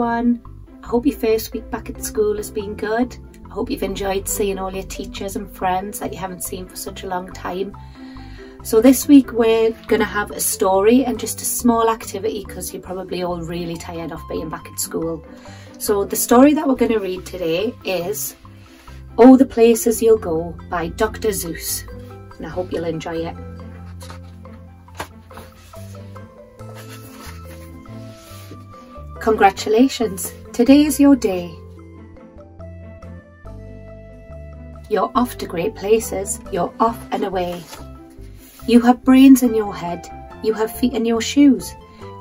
everyone. I hope your first week back at school has been good. I hope you've enjoyed seeing all your teachers and friends that you haven't seen for such a long time. So this week we're going to have a story and just a small activity because you're probably all really tired of being back at school. So the story that we're going to read today is Oh the Places You'll Go by Dr Seuss, and I hope you'll enjoy it. Congratulations, today is your day. You're off to great places, you're off and away. You have brains in your head, you have feet in your shoes.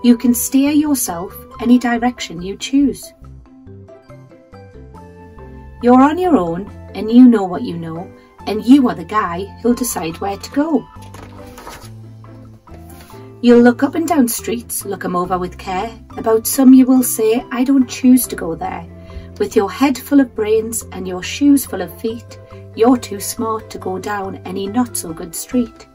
You can steer yourself any direction you choose. You're on your own and you know what you know, and you are the guy who'll decide where to go. You'll look up and down streets, look 'em over with care. About some you will say, I don't choose to go there. With your head full of brains and your shoes full of feet, you're too smart to go down any not so good street.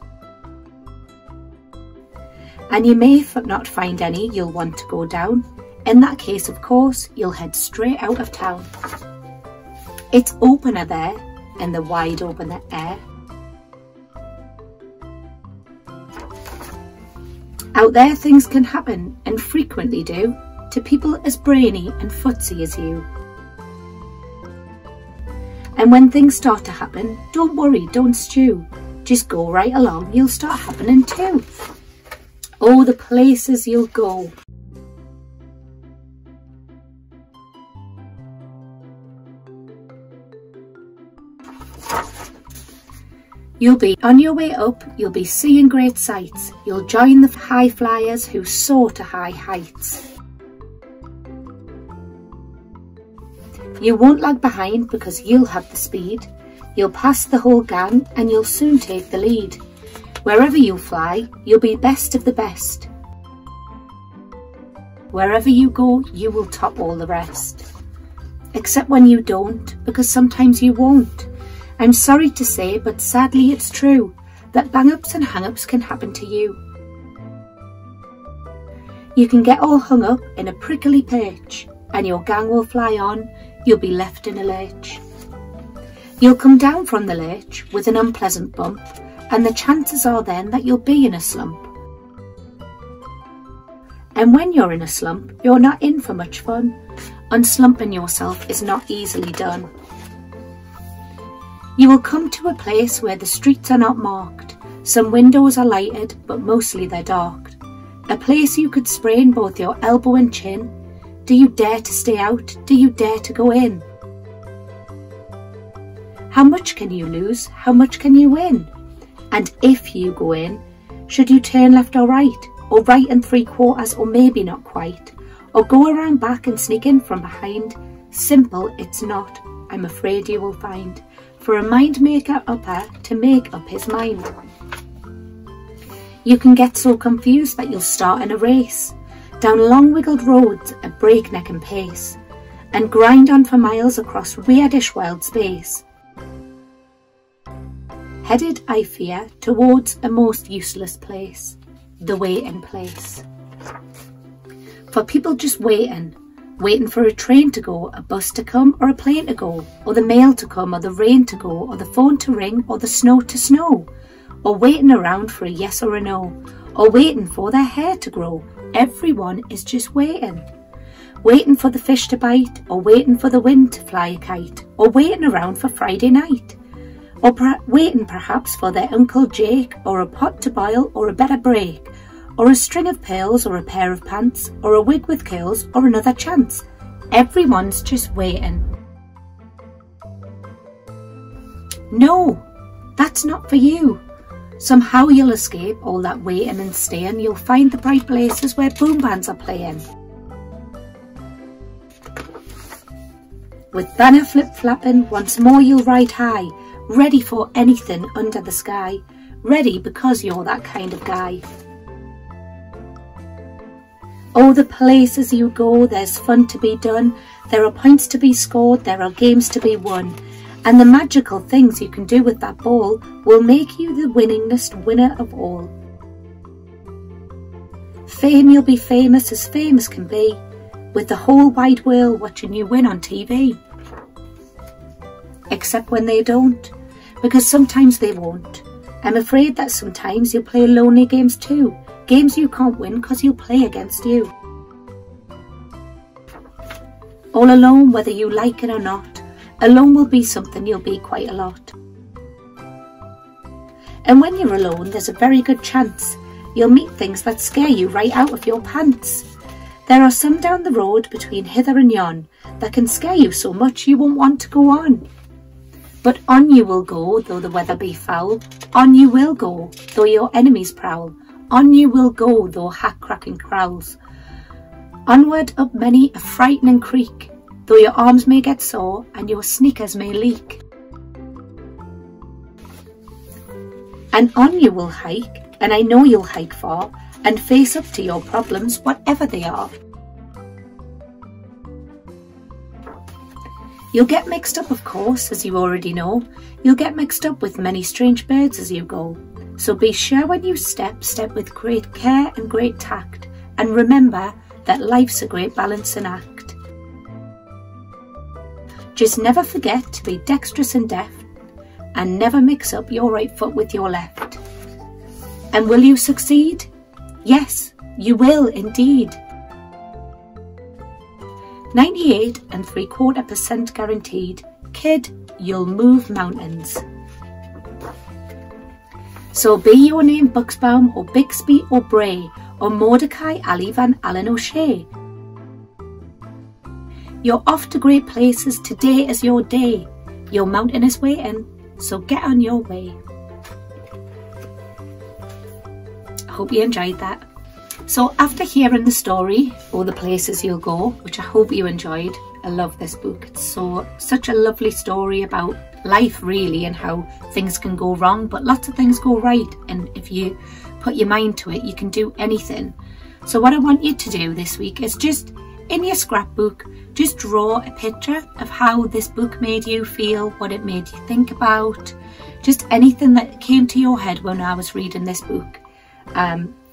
And you may not find any you'll want to go down. In that case, of course, you'll head straight out of town. It's opener there in the wide open air. Out there things can happen, and frequently do, to people as brainy and footsy as you. And when things start to happen, don't worry, don't stew. Just go right along, you'll start happening too. Oh, the places you'll go. You'll be on your way up, you'll be seeing great sights. You'll join the high flyers who soar to high heights. You won't lag behind because you'll have the speed. You'll pass the whole gang and you'll soon take the lead. Wherever you fly, you'll be best of the best. Wherever you go, you will top all the rest. Except when you don't, because sometimes you won't. I'm sorry to say, but sadly it's true, that bang-ups and hang-ups can happen to you. You can get all hung up in a prickly perch, and your gang will fly on, you'll be left in a lurch. You'll come down from the lurch with an unpleasant bump, and the chances are then that you'll be in a slump. And when you're in a slump, you're not in for much fun. Unslumping yourself is not easily done. You will come to a place where the streets are not marked. Some windows are lighted, but mostly they're dark. A place you could sprain both your elbow and chin. Do you dare to stay out? Do you dare to go in? How much can you lose? How much can you win? And if you go in, should you turn left or right and 3/4, or maybe not quite, or go around back and sneak in from behind? Simple it's not, I'm afraid you will find, for a mind maker upper to make up his mind. You can get so confused that you'll start in a race, down long wiggled roads at breakneck and pace, and grind on for miles across weirdish wild space. Headed, I fear, towards a most useless place, the waiting place. For people just waiting for a train to go, a bus to come, or a plane to go, or the mail to come, or the rain to go, or the phone to ring, or the snow to snow, or waiting around for a yes or a no, or waiting for their hair to grow. Everyone is just waiting. Waiting for the fish to bite, or waiting for the wind to fly a kite, or waiting around for Friday night. Or waiting perhaps for their Uncle Jake, or a pot to boil, or a better break, or a string of pearls, or a pair of pants, or a wig with curls, or another chance. Everyone's just waiting. No, that's not for you. Somehow you'll escape all that waiting and staying. You'll find the bright places where boom bands are playing. With banner flip-flapping, once more you'll ride high, ready for anything under the sky. Ready because you're that kind of guy. Oh, the places you go, there's fun to be done. There are points to be scored, there are games to be won. And the magical things you can do with that ball will make you the winningest winner of all. Fame, you'll be famous as famous can be. with the whole wide world watching you win on TV. Except when they don't, because sometimes they won't. I'm afraid that sometimes you'll play lonely games too, games you can't win because you'll play against you. All alone, whether you like it or not, alone will be something you'll be quite a lot. And when you're alone, there's a very good chance you'll meet things that scare you right out of your pants. There are some down the road between hither and yon that can scare you so much you won't want to go on. But on you will go, though the weather be foul. On you will go, though your enemies prowl. On you will go, though hat-cracking crowls. Onward up many a frightening creek, though your arms may get sore and your sneakers may leak. And on you will hike, and I know you'll hike far, and face up to your problems, whatever they are. You'll get mixed up, of course, as you already know. You'll get mixed up with many strange birds as you go. So be sure when you step with great care and great tact, and remember that life's a great balancing act. Just never forget to be dexterous and deft, and never mix up your right foot with your left. And will you succeed? Yes, you will indeed. 98.75% guaranteed. Kid, you'll move mountains. So be your name Buxbaum or Bixby or Bray or Mordecai Ali Van Allen O'Shea. You're off to great places, today is your day. Your mountain is waiting, so get on your way. I hope you enjoyed that. So after hearing the story, or the places you'll go, which I hope you enjoyed, I love this book. It's such a lovely story about life really, and how things can go wrong, but lots of things go right. And if you put your mind to it, you can do anything. So what I want you to do this week is just in your scrapbook, just draw a picture of how this book made you feel, what it made you think about, just anything that came to your head when I was reading this book.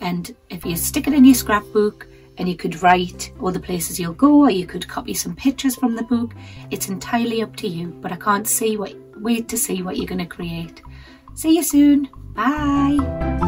And if you stick it in your scrapbook, and you could write all the places you'll go, or you could copy some pictures from the book, it's entirely up to you. But I can't wait to see what you're going to create. See you soon. Bye.